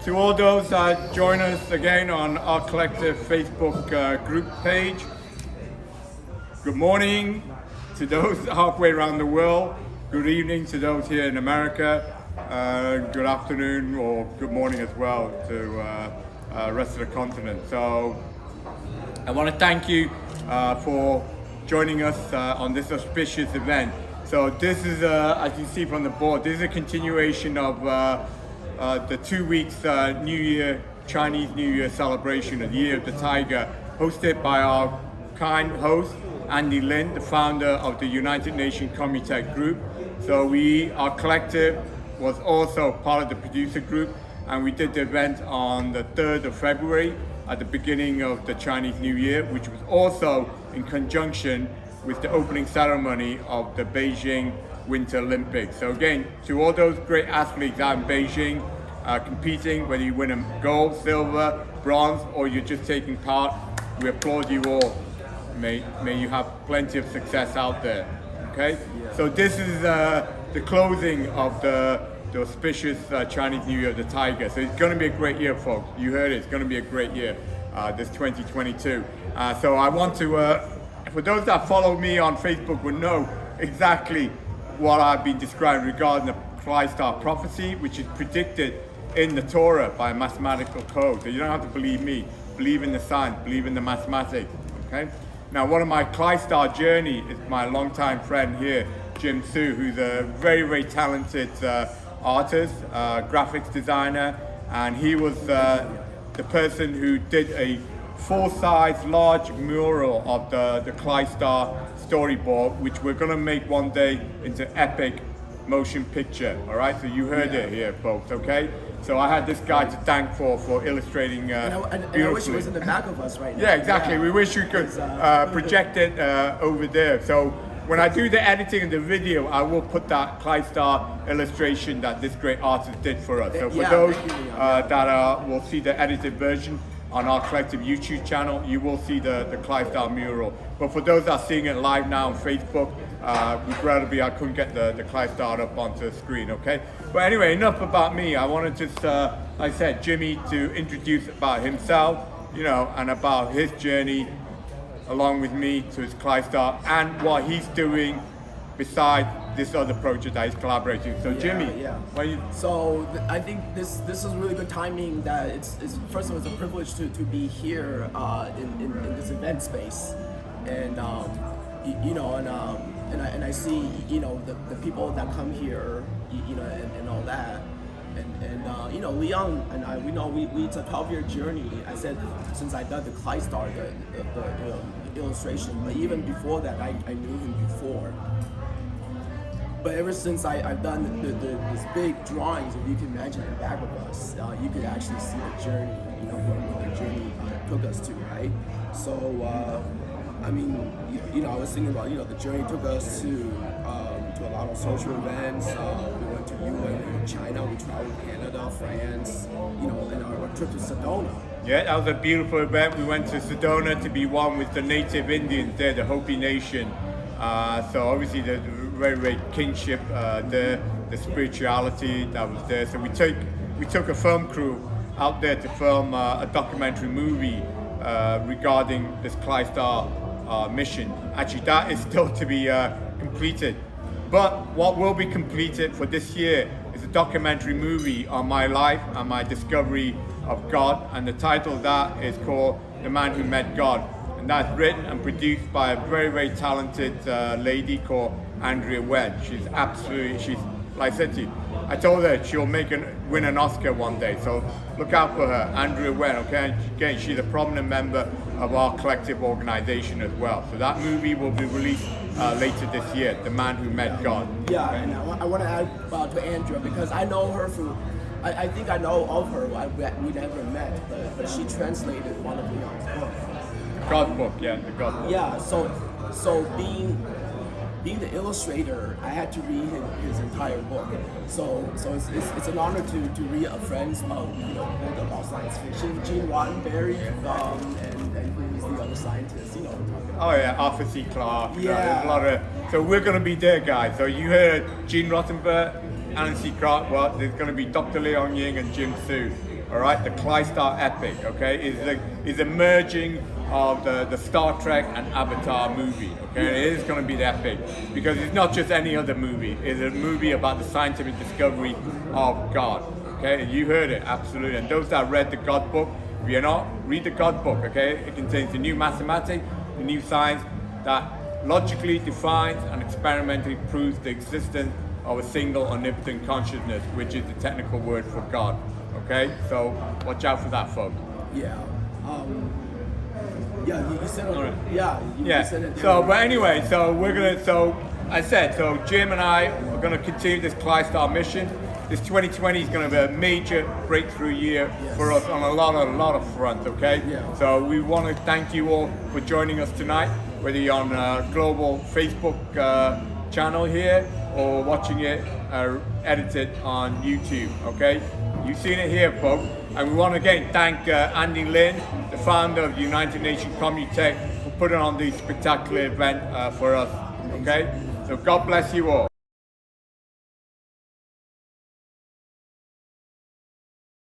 To all those that join us again on our collective Facebook group page, good morning to those halfway around the world, good evening to those here in America, good afternoon or good morning as well to the rest of the continent. So I want to thank you for joining us on this auspicious event. So this is, as you see from the board, this is a continuation of the 2 weeks New Year, Chinese New Year celebration of the Year of the Tiger, hosted by our kind host, Andy Lin, the founder of the United Nations Communitech Group. So our collective was also part of the producer group, and we did the event on the 3rd of February at the beginning of the Chinese New Year, which was also in conjunction with the opening ceremony of the Beijing Winter Olympics. So again, to all those great athletes out in Beijing, competing, whether you win a gold, silver, bronze, or you're just taking part, we applaud you all. May you have plenty of success out there, okay? Yeah. So this is the closing of the auspicious Chinese New Year of the Tiger. So it's gonna be a great year, folks. You heard it, it's gonna be a great year, this 2022. So I want to, for those that follow me on Facebook would know exactly what I've been describing regarding the KLYSTAR Prophecy, which is predicted in the Torah by a mathematical code. So you don't have to believe me, believe in the science, believe in the mathematics, okay? Now, one of my KLYSTAR journey is my longtime friend here, Jim Su, who's a very, very talented artist, graphics designer, and he was the person who did a full-size large mural of the KLYSTAR storyboard, which we're going to make one day into epic motion picture. All right, so you heard it here, folks. Okay, so I had this guy to thank for illustrating and I wish it was in the back of us right now. Yeah, exactly. Yeah. We wish you could project it over there. So when I do the editing of the video, I will put that KLYSTAR illustration that this great artist did for us. So for those that will see the edited version on our collective YouTube channel, you will see the KLYSTAR mural. But for those that are seeing it live now on Facebook, regrettably I couldn't get the KLYSTAR up onto the screen, okay? But anyway, enough about me. I wanted just, like I said, Jimmy to introduce about himself, you know, and about his journey along with me to his KLYSTAR and what he's doing besides this other project that he's collaborating. So Jimmy, I think this is really good timing. That it's first of all, it's a privilege to be here in this event space, and and I see the people that come here, and all that, and Leong and I, we know it's a 12-year journey. I said since I done the KLYSTAR, the illustration, but even before that, I knew him before. But ever since I've done this big drawings, if you can imagine in the back of us, you could actually see the journey, where the journey took us to, right? So, I mean, I was thinking about, the journey took us to a lot of social events. We went to UN, China, we traveled Canada, France, and our trip to Sedona. Yeah, that was a beautiful event. We went to Sedona to be one with the native Indians there, the Hopi Nation. So obviously the very, very kinship there, the spirituality that was there. So we took a film crew out there to film a documentary movie regarding this KLYSTAR mission. Actually, that is still to be completed. But what will be completed for this year is a documentary movie on my life and my discovery of God. And the title of that is called The Man Who Met God. And that's written and produced by a very, very talented lady called Andrea Wen. She's like I said to you, I told her she'll win an Oscar one day, so look out for her, Andrea Wen, okay? And again, she's a prominent member of our collective organization as well. So that movie will be released later this year, The Man Who Met God. Yeah, okay? And I want to add to Andrea, because I know her through, I think I know of her, we never met, but she translated one of Leong's books. God's book, yeah, the God book. Yeah, so being the illustrator, I had to read his entire book. So it's an honor to read a friend's book about science fiction. Gene Roddenberry, and who is the other scientist, Oh yeah, Arthur C. Clarke. Yeah. There's a lot of, so we're going to be there, guys. So you heard Gene Roddenberry, Alan C. Clarke. Well, there's going to be Dr. Leong Ying and Jim Su. all right? The KLYSTAR epic, okay, is a merging of the Star Trek and Avatar movie, okay? And it is going to be the epic because it's not just any other movie. It's a movie about the scientific discovery of God, okay? And you heard it, absolutely. And those that read the God book, if you're not, read the God book, okay? It contains the new mathematics, the new science that logically defines and experimentally proves the existence of a single omnipotent consciousness, which is the technical word for God. Okay, so watch out for that, folks. Yeah. Yeah, you said it. All right. Yeah, you said it. So, but anyway, so we're gonna. So I said, so Jim and I are gonna continue this KLYSTAR mission. This 2020 is going to be a major breakthrough year for us on a lot of fronts. Okay. Yeah. So we want to thank you all for joining us tonight, whether you're on a global Facebook channel here or watching it edited on YouTube. Okay. You've seen it here, folks. And we want to again thank Andy Lin, the founder of United Nations Communitech, for putting on this spectacular event for us. Okay. So God bless you all.